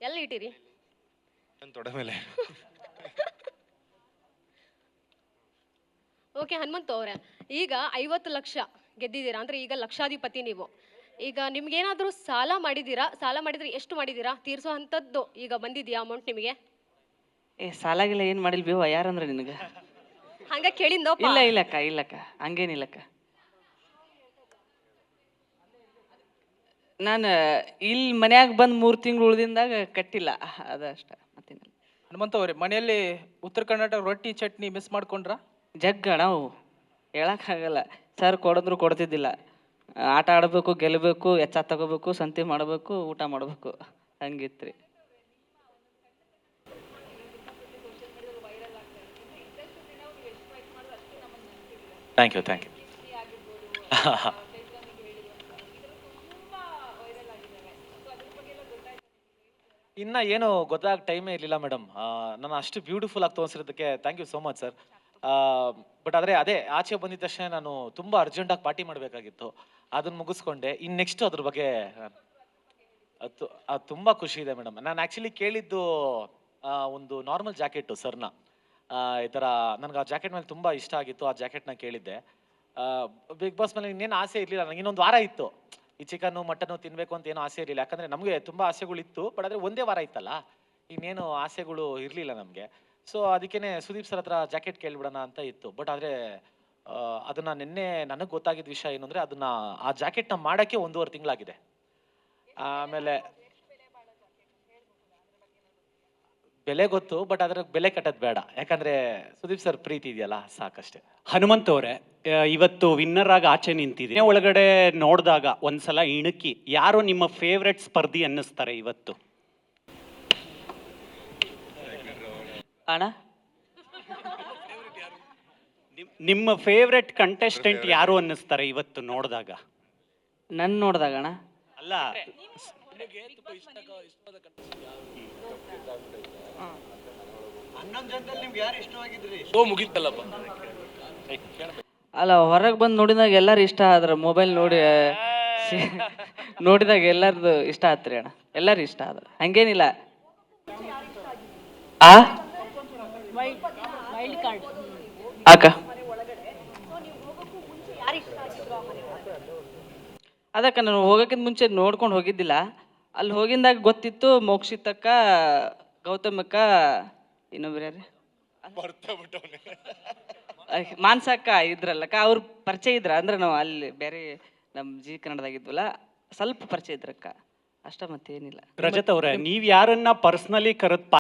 ಎಲ್ಲಿ ಇಟ್ಟಿರಿ? ನನ್ನ ತೊಡೆ ಮೇಲೆ. ಓಕೆ ಹನುಮಂತು ಅವರೇ, ಈಗ 50 ಲಕ್ಷ ಗೆದ್ದಿದ್ದೀರಾ ಅಂದ್ರೆ ಈಗ ಲಕ್ಷಾಧಿಪತಿ ನೀವು. ಈಗ ನಿಮ್ಗೇನಾದ್ರೂ ಸಾಲ ಮಾಡಿದ್ದೀರಾ? ಸಾಲ ಮಾಡಿದ್ರೆ ಎಷ್ಟು ಮಾಡಿದ್ದೀರಾ? ತೀರ್ಸೋ ಅಂಥದ್ದು ಈಗ ಬಂದಿದ್ಯಾ ಅಮೌಂಟ್ ನಿಮಗೆ? ಏ ಸಾಲಾಗಿಲ್ಲ ಏನು ಮಾಡಿಲ್ಲ ಬೇವ, ಯಾರಂದ್ರೆ ನಿನಗೆ? ಹಂಗ ಕೇಳಿಂದೋಪ. ಇಲ್ಲ ಇಲ್ಲಕ್ಕ ಇಲ್ಲಕ್ಕ, ಹಂಗೇನಿಲ್ಲಕ್ಕ. ನಾನು ಇಲ್ಲಿ ಮನ್ಯಾಗ ಬಂದು 3 ತಿಂಗಳು ಉಳ್ದಿಂದಾಗ ಕಟ್ಟಿಲ್ಲ, ಅದಷ್ಟ ಮತ್ತೇನಿಲ್ಲ. ಹನುಮಂತ ಅವರೇ, ಮನೆಯಲ್ಲಿ ಉತ್ತರ ಕರ್ನಾಟಕ ರೊಟ್ಟಿ ಚಟ್ನಿ ಮಿಸ್ ಮಾಡ್ಕೊಂಡ್ರ? ಜಗ್ಗ ನಾವು ಹೇಳಕ್ಕಾಗಲ್ಲ. ಸರ್ ಕೊಡಿದ್ರು ಕೊಡ್ತಿದ್ದಿಲ್ಲ. ಆಟ ಆಡಬೇಕು, ಗೆಲ್ಲಬೇಕು, ಎಚ್ಚ ತಗೋಬೇಕು, ಸಂತೆ ಮಾಡಬೇಕು, ಊಟ ಮಾಡಬೇಕು, ಹಂಗಿತ್ರಿ. Thank you thank you. ಇನ್ನ ಏನು ಗೊತ್ತಾಗ ಟೈಮೇ ಇರಲಿಲ್ಲ ಮೇಡಮ್. ನಾನು ಅಷ್ಟು ಬ್ಯೂಟಿಫುಲ್ ಆಗಿ ತೋರಿಸಿರೋದಕ್ಕೆ thank you so much sir. But ಆದರೆ ಅದೇ ಆಚೆ ಬಂದಿದ ತಕ್ಷಣ ನಾನು ತುಂಬ ಅರ್ಜೆಂಟಾಗಿ ಪಾರ್ಟಿ ಮಾಡಬೇಕಾಗಿತ್ತು, ಅದನ್ನು ಮುಗಿಸ್ಕೊಂಡೆ. ಇನ್ನು ನೆಕ್ಸ್ಟ್ ಅದ್ರ ಬಗ್ಗೆ ಅದು ತುಂಬ ಖುಷಿ ಇದೆ ಮೇಡಮ್. ನಾನು ಆ್ಯಕ್ಚುಲಿ ಕೇಳಿದ್ದು ಒಂದು ನಾರ್ಮಲ್ ಜಾಕೆಟು ಸರ್ನ. ಈ ಥರ ನನಗೆ ಆ ಜಾಕೆಟ್ ಮೇಲೆ ತುಂಬ ಇಷ್ಟ ಆಗಿತ್ತು, ಆ ಜಾಕೆಟ್ನ ಕೇಳಿದ್ದೆ. ಬಿಗ್ ಬಾಸ್ ಮೇಲೆ ಇನ್ನೇನು ಆಸೆ ಇರಲಿಲ್ಲ ನನಗೆ. ಇನ್ನೊಂದು ವಾರ ಇತ್ತು ಈ ಚಿಕನ್ನು ಮಟನ್ನು ತಿನ್ನಬೇಕು ಅಂತ ಏನೂ ಆಸೆ ಇರಲಿಲ್ಲ, ಯಾಕಂದರೆ ನಮಗೆ ತುಂಬ ಆಸೆಗಳಿತ್ತು. ಬಟ್ ಆದರೆ ಒಂದೇ ವಾರ ಇತ್ತಲ್ಲ, ಇನ್ನೇನು ಆಸೆಗಳು ಇರಲಿಲ್ಲ ನಮಗೆ. ಸೊ ಅದಕ್ಕೇ ಸುದೀಪ್ ಸರ್ ಹತ್ರ ಜಾಕೆಟ್ ಕೇಳಿಬಿಡೋಣ ಅಂತ ಇತ್ತು. ಬಟ್ ಆದರೆ ಅದನ್ನು ನಿನ್ನೆ ನನಗೆ ಗೊತ್ತಾಗಿದ್ದ ವಿಷಯ ಏನು ಅಂದರೆ, ಅದನ್ನು ಆ ಜಾಕೆಟ್ನ ಮಾಡೋಕ್ಕೆ 1.5 ತಿಂಗಳಾಗಿದೆ. ಆಮೇಲೆ ಬೆಲೆ ಗೊತ್ತು, ಬಟ್ ಅದ್ರ ಬೆಲೆ ಕಟ್ಟೋದು ಬೇಡ, ಯಾಕಂದರೆ ಸುದೀಪ್ ಸರ್ ಪ್ರೀತಿ ಇದೆಯಲ್ಲ ಸಾಕಷ್ಟೇ. ಹನುಮಂತ್ ಅವರೇ, ಇವತ್ತು ವಿನ್ನರ್ ಆಗಿ ಆಚೆ ನಿಂತಿದೆ. ಒಳಗಡೆ ನೋಡಿದಾಗ ಒಂದ್ಸಲ ಇಣುಕಿ ಯಾರು ನಿಮ್ಮ ಫೇವ್ರೆಟ್ ಸ್ಪರ್ಧಿ ಅನ್ನಿಸ್ತಾರೆ ಇವತ್ತು? ಅಣ್ಣ ನಿಮ್ಮ ಫೇವ್ರೆಟ್ ಕಂಟೆಸ್ಟೆಂಟ್ ಯಾರು ಅನ್ನಿಸ್ತಾರೆ ಇವತ್ತು ನೋಡಿದಾಗ? ನನ್ನ ನೋಡಿದಾಗ ಅಣ್ಣ ಅಲ್ಲ, ಅಲ್ಲ, ಹೊರಗೆ ಬಂದು ನೋಡಿದಾಗ ಎಲ್ಲರೂ ಇಷ್ಟ ಆದ್ರೆ ಮೊಬೈಲ್ ನೋಡಿ ನೋಡಿದಾಗ ಎಲ್ಲರದು ಇಷ್ಟ ಆತ್ರಿ ಅಣ್ಣ, ಎಲ್ಲರೂ ಇಷ್ಟ ಆದ್ರೆ ಹಂಗೇನಿಲ್ಲ. ಆ ಅಕ್ಕ ಅದಕ್ಕೆ ನಾನು ಹೋಗೋಕ್ಕಿಂತ ಮುಂಚೆ ನೋಡ್ಕೊಂಡು ಹೋಗಿದ್ದಿಲ್ಲ. ಅಲ್ಲಿ ಹೋಗಿದ್ದಾಗ ಗೊತ್ತಿತ್ತು ಮೋಕ್ಷಿತಕ್ಕ, ಗೌತಮಕ್ಕ, ಇನ್ನೊಬ್ರು ಯಾರು ಮಾನ್ಸಕ್ಕ ಇದ್ರಲ್ಲಕ್ಕ, ಅವ್ರು ಪರಿಚಯ ಇದ್ರ. ಅಂದ್ರೆ ನಾವು ಅಲ್ಲಿ ಬೇರೆ ನಮ್ಮ ಕನ್ನಡದಾಗಿದ್ವಲ್ಲ, ಸ್ವಲ್ಪ ಪರಿಚಯ ಇದ್ರಕ್ಕ ಅಷ್ಟ, ಮತ್ತೇನಿಲ್ಲ. ರಜತ್ ಅವರೇ, ನೀವು ಯಾರನ್ನ ಪರ್ಸ್ನಲಿ ಕರೆದು